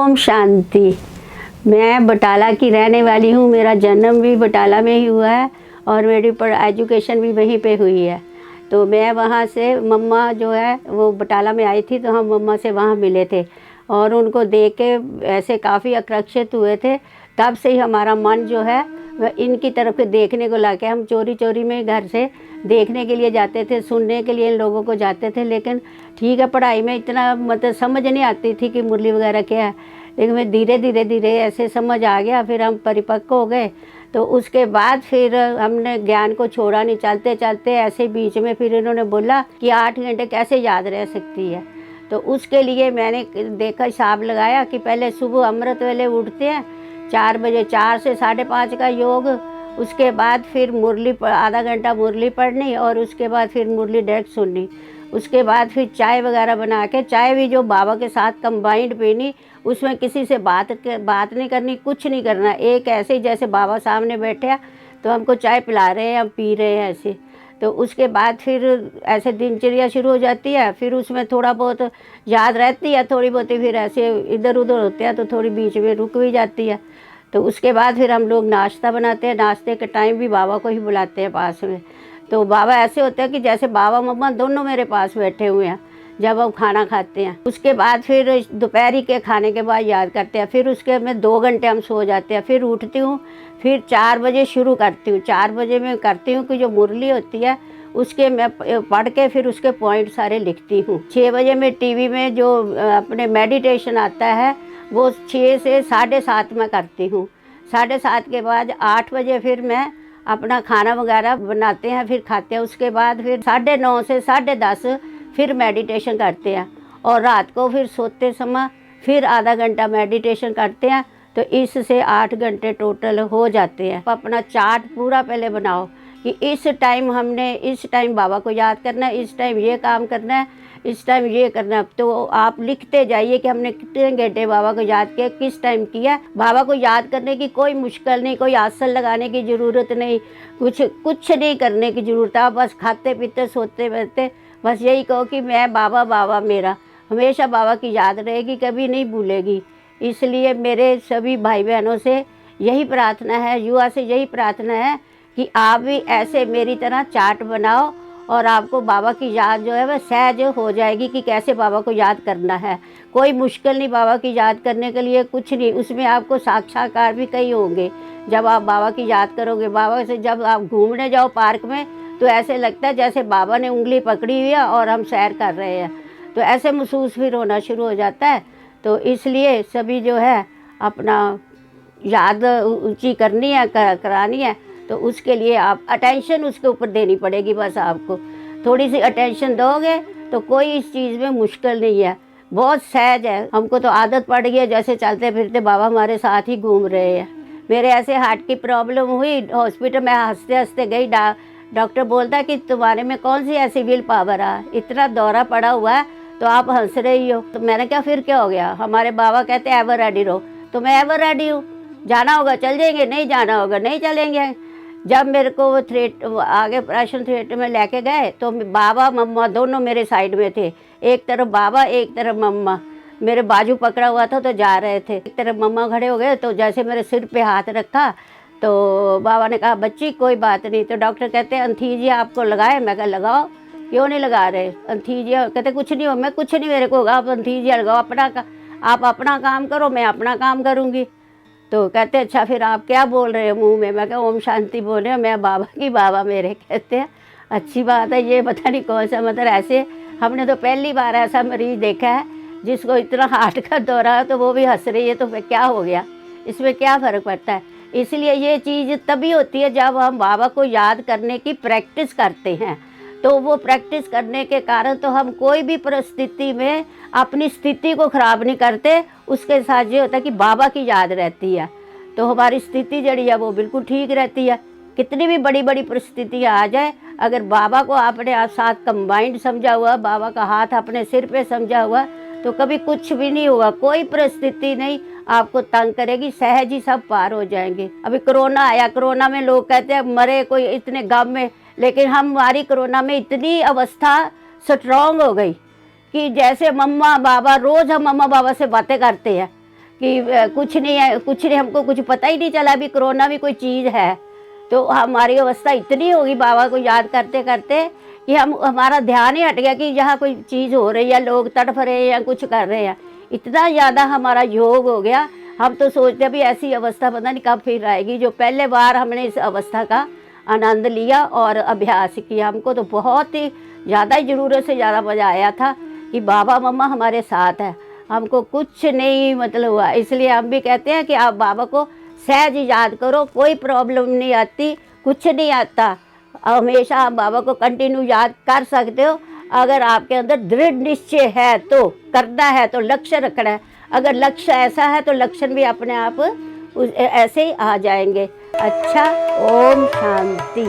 ओम शांति। मैं बटाला की रहने वाली हूँ। मेरा जन्म भी बटाला में ही हुआ है और मेरी एजुकेशन भी वहीं पे हुई है। तो मैं वहाँ से मम्मा जो है वो बटाला में आई थी, तो हम मम्मा से वहाँ मिले थे और उनको देख के ऐसे काफ़ी आकर्षित हुए थे। तब से ही हमारा मन जो है वह इनकी तरफ के देखने को लगा। हम चोरी चोरी में घर से देखने के लिए जाते थे, सुनने के लिए इन लोगों को जाते थे। लेकिन ठीक है, पढ़ाई में इतना मतलब समझ नहीं आती थी कि मुरली वगैरह क्या है, लेकिन मैं धीरे धीरे ऐसे समझ आ गया। फिर हम परिपक्व हो गए, तो उसके बाद फिर हमने ज्ञान को छोड़ा नहीं। चलते चलते ऐसे बीच में फिर इन्होंने बोला कि 8 घंटे कैसे याद रह सकती है। तो उसके लिए मैंने देखा, हिसाब लगाया कि पहले सुबह अमृत वेले उठते हैं 4 बजे, 4 से 5:30 का योग, उसके बाद फिर मुरली आधा घंटा मुरली पढ़नी और उसके बाद फिर मुरली डायरेक्ट सुननी। उसके बाद फिर चाय वगैरह बना के, चाय भी जो बाबा के साथ कंबाइंड पीनी, उसमें किसी से बात नहीं करनी, कुछ नहीं करना। एक ऐसे ही जैसे बाबा सामने बैठे हैं तो हमको चाय पिला रहे हैं, हम पी रहे हैं ऐसे। तो उसके बाद फिर ऐसे दिनचर्या शुरू हो जाती है। फिर उसमें थोड़ा बहुत याद रहती है, थोड़ी बहुत फिर ऐसे इधर उधर होते हैं तो थोड़ी बीच में रुक भी जाती है। तो उसके बाद फिर हम लोग नाश्ता बनाते हैं। नाश्ते के टाइम भी बाबा को ही बुलाते हैं पास में। तो बाबा ऐसे होते हैं कि जैसे बाबा मम्मा दोनों मेरे पास बैठे हुए हैं जब हम खाना खाते हैं। उसके बाद फिर दोपहरी के खाने के बाद याद करते हैं। फिर उसके में 2 घंटे हम सो जाते हैं। फिर उठती हूँ, फिर 4 बजे शुरू करती हूँ। 4 बजे में करती हूँ कि जो मुरली होती है उसके मैं पढ़ के फिर उसके पॉइंट सारे लिखती हूँ। 6 बजे में टीवी में जो अपने मेडिटेशन आता है वो 6 से 7:30 में करती हूँ। 7:30 के बाद 8 बजे फिर मैं अपना खाना वगैरह बनाते हैं, फिर खाते हैं। उसके बाद फिर 9:30 से 10:30 फिर मेडिटेशन करते हैं और रात को फिर सोते समय फिर आधा घंटा मेडिटेशन करते हैं। तो इससे 8 घंटे टोटल हो जाते हैं। अपना चार्ट पूरा पहले बनाओ कि इस टाइम हमने इस टाइम बाबा को याद करना है, इस टाइम ये काम करना है, इस टाइम ये करना है। तो आप लिखते जाइए कि हमने कितने घंटे बाबा को याद किया, किस टाइम किया। बाबा को याद करने की कोई मुश्किल नहीं, कोई आसन लगाने की ज़रूरत नहीं, कुछ नहीं करने की ज़रूरत है। आप बस खाते पीते सोते बैठते बस यही कहो कि मैं बाबा बाबा, मेरा हमेशा बाबा की याद रहेगी, कभी नहीं भूलेगी। इसलिए मेरे सभी भाई बहनों से यही प्रार्थना है, युवा से यही प्रार्थना है कि आप भी ऐसे मेरी तरह चार्ट बनाओ और आपको बाबा की याद जो है वह सहज हो जाएगी कि कैसे बाबा को याद करना है। कोई मुश्किल नहीं बाबा की याद करने के लिए, कुछ नहीं। उसमें आपको साक्षात्कार भी कई होंगे जब आप बाबा की याद करोगे। बाबा से जब आप घूमने जाओ पार्क में तो ऐसे लगता है जैसे बाबा ने उंगली पकड़ी हुई है और हम सैर कर रहे हैं। तो ऐसे महसूस फिर होना शुरू हो जाता है। तो इसलिए सभी जो है अपना याद ऊंची करनी है, करानी है, तो उसके लिए आप अटेंशन उसके ऊपर देनी पड़ेगी। बस आपको थोड़ी सी अटेंशन दोगे तो कोई इस चीज़ में मुश्किल नहीं है, बहुत सहज है। हमको तो आदत पड़ गई है, जैसे चलते फिरते बाबा हमारे साथ ही घूम रहे हैं। मेरे ऐसे हार्ट की प्रॉब्लम हुई, हॉस्पिटल में हंसते हंसते गई। डॉक्टर बोलता कि तुम्हारे में कौन सी ऐसी विल पावर है, इतना दौरा पड़ा हुआ है तो आप हंस रही हो। तो मैंने कहा फिर क्या हो गया, हमारे बाबा कहते हैं एवर रेडी रहो। तो मैं एवर रेडी हूँ, जाना होगा चल जाएंगे, नहीं जाना होगा नहीं चलेंगे। जब मेरे को वो आगे ऑपरेशन थिएटर में लेके गए तो बाबा मम्मा दोनों मेरे साइड में थे। एक तरफ बाबा, एक तरफ मम्मा। मेरे बाजू पकड़ा हुआ था तो जा रहे थे। एक तरफ मम्मा खड़े हो गए, तो जैसे मेरे सिर पे हाथ रखा तो बाबा ने कहा बच्ची कोई बात नहीं। तो डॉक्टर कहते हैं एंथीजिया आपको लगाए। मैं कहा लगाओ, क्यों नहीं लगा रहे एंथीजिया। कहते कुछ नहीं हो, मैं कुछ नहीं, मेरे को आप एंथीजिया लगाओ, आप अपना काम करो, मैं अपना काम करूँगी। तो कहते अच्छा फिर आप क्या बोल रहे हो मुंह में। मैं कहा ओम शांति बोल रहे हो, मैं बाबा की बाबा मेरे। कहते हैं अच्छी बात है, ये पता नहीं कौन सा मतलब ऐसे। हमने तो पहली बार ऐसा मरीज देखा है जिसको इतना हार्ट का दौरा है तो वो भी हंस रही है। तो फिर क्या हो गया, इसमें क्या फ़र्क पड़ता है। इसलिए ये चीज़ तभी होती है जब हम बाबा को याद करने की प्रैक्टिस करते हैं। तो वो प्रैक्टिस करने के कारण तो हम कोई भी परिस्थिति में अपनी स्थिति को ख़राब नहीं करते। उसके साथ ये होता है कि बाबा की याद रहती है तो हमारी स्थिति जड़ी है वो बिल्कुल ठीक रहती है। कितनी भी बड़ी बड़ी परिस्थितियाँ आ जाए, अगर बाबा को आपने आप साथ कंबाइंड समझा हुआ, बाबा का हाथ अपने सिर पे समझा हुआ, तो कभी कुछ भी नहीं होगा। कोई परिस्थिति नहीं आपको तंग करेगी, सहज ही सब पार हो जाएंगे। अभी कोरोना आया, कोरोना में लोग कहते हैं मरे कोई इतने गम में, लेकिन हमारी कोरोना में इतनी अवस्था स्ट्रॉन्ग हो गई कि जैसे मम्मा बाबा, रोज़ हम मम्मा बाबा से बातें करते हैं कि कुछ नहीं है, कुछ नहीं, हमको कुछ पता ही नहीं चला अभी कोरोना भी कोई चीज़ है। तो हमारी अवस्था इतनी होगी बाबा को याद करते करते कि हमारा ध्यान ही हट गया कि यहाँ कोई चीज़ हो रही है, लोग तड़फ रहे हैं या कुछ कर रहे हैं। इतना ज़्यादा हमारा योग हो गया, हम तो सोचते भी ऐसी अवस्था पता नहीं कब फिर आएगी। जो पहले बार हमने इस अवस्था का आनंद लिया और अभ्यास किया, हमको तो बहुत ही ज़्यादा ही ज़रूरत से ज़्यादा मज़ा आया था कि बाबा मम्मा हमारे साथ है, हमको कुछ नहीं मतलब हुआ। इसलिए हम भी कहते हैं कि आप बाबा को सहज याद करो, कोई प्रॉब्लम नहीं आती, कुछ नहीं आता। हमेशा आप बाबा को कंटिन्यू याद कर सकते हो। अगर आपके अंदर दृढ़ निश्चय है तो करना है, तो लक्ष्य रखना है। अगर लक्ष्य ऐसा है तो लक्षण भी अपने आप ऐसे ही आ जाएंगे। अच्छा, ओम शांति।